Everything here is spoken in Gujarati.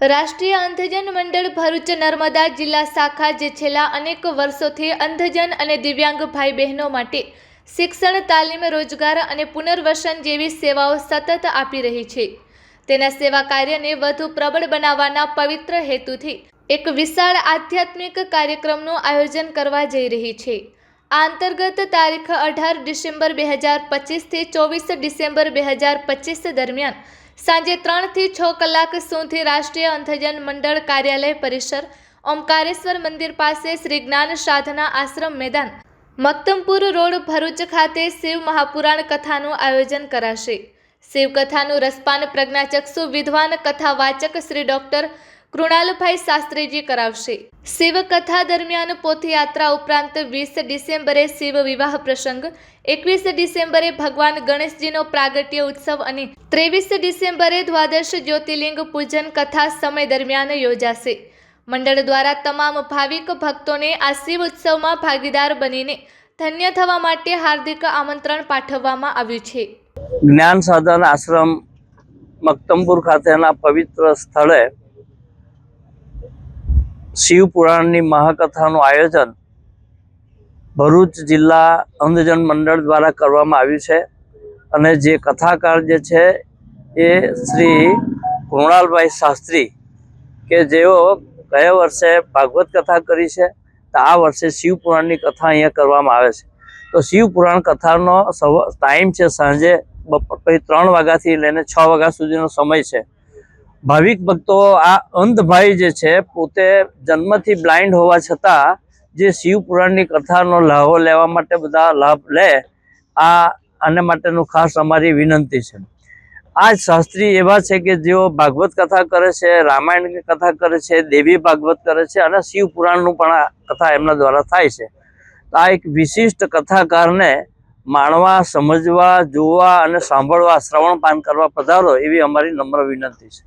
રાષ્ટ્રીય અંધજન મંડળ ભરૂચ નર્મદા જિલ્લા શાખા જે છેલ્લા અનેક વર્ષોથી અંધજન અને દિવ્યાંગ ભાઈ બહેનો માટે શિક્ષણ, તાલીમ, રોજગાર અને પુનર્વસન જેવી સેવાઓ સતત આપી રહી છે, તેના સેવા કાર્યને વધુ પ્રબળ બનાવવાના પવિત્ર હેતુથી એક વિશાળ આધ્યાત્મિક કાર્યક્રમનું આયોજન કરવા જઈ રહી છે। આ અંતર્ગત તારીખ 18 ડિસેમ્બર 2025 થી 24 ડિસેમ્બર 2025 દરમિયાન સાંજે 3 થી 6 કલાક સુધી રાષ્ટ્રીય અંધજન મંડળ કાર્યાલય પરિસર, ઓમકારેશ્વર મંદિર પાસે, શ્રી જ્ઞાન સાધના આશ્રમ મેદાન, મક્તમપુર રોડ, ભરૂચ ખાતે શિવ મહાપુરાણ કથાનું આયોજન કરાશે। શિવ કથાનું રસપાન પ્રજ્ઞાચક્ષુ વિદ્વાન કથા વાચક શ્રી ડોક્ટર કૃણાલભાઈ શાસ્ત્રીજી કરાવશે। શિવ કથા દરમિયાન પોથયાત્રા ઉપરાંત 20 ડિસેમ્બરે શિવ વિવાહ પ્રસંગ, 21 ડિસેમ્બરે ભગવાન ગણેશજીનો પ્રાગટ્ય ઉત્સવ અને 23 ડિસેમ્બરે દ્વાદશ જ્યોતિર્લિંગ પૂજન કથા સમય દરમિયાન યોજાશે। મંડળ દ્વારા તમામ ભાવિક ભક્તોને આ શિવ ઉત્સવમાં ભાગીદાર બનીને ધન્ય થવા માટે હાર્દિક આમંત્રણ પાઠવવામાં આવ્યું છે। જ્ઞાન સાધન આશ્રમ મક્તમપુર ખાતેના પવિત્ર સ્થળે શિવ પુરાણની મહાકથાનું આયોજન ભરૂચ જિલ્લા અંધજન મંડળ દ્વારા કરવામાં આવ્યું છે અને જે કથાકાર જે છે એ શ્રી કૃણાલભાઈ શાસ્ત્રી કે જેઓ ગયા વર્ષે ભાગવત કથા કરી છે, તો આ વર્ષે શિવ પુરાણની કથા અહીંયા કરવામાં આવે છે। તો શિવ પુરાણ કથાનો ટાઈમ છે સાંજે 3 વાગ્યાથી લઈને 6 વાગ્યા સુધીનો સમય છે। ભાવિક ભક્તો આ અંધભાઈ જે છે પોતે જન્મથી બ્લાઇન્ડ હોવા છતાં જે શિવ પુરાણની કથાનો લાભો લેવા માટે બધા લાભ લે, આને માટેનું ખાસ અમારી વિનંતી છે। આ શાસ્ત્રી એવા છે કે જેઓ ભાગવત કથા કરે છે, રામાયણની કથા કરે છે, દેવી ભાગવત કરે છે અને શિવ પુરાણનું પણ આ કથા એમના દ્વારા થાય છે। તો આ એક વિશિષ્ટ કથાકારને માણવા, સમજવા, જોવા અને સાંભળવા, શ્રવણપાન કરવા પધારો એવી અમારી નમ્ર વિનંતી છે।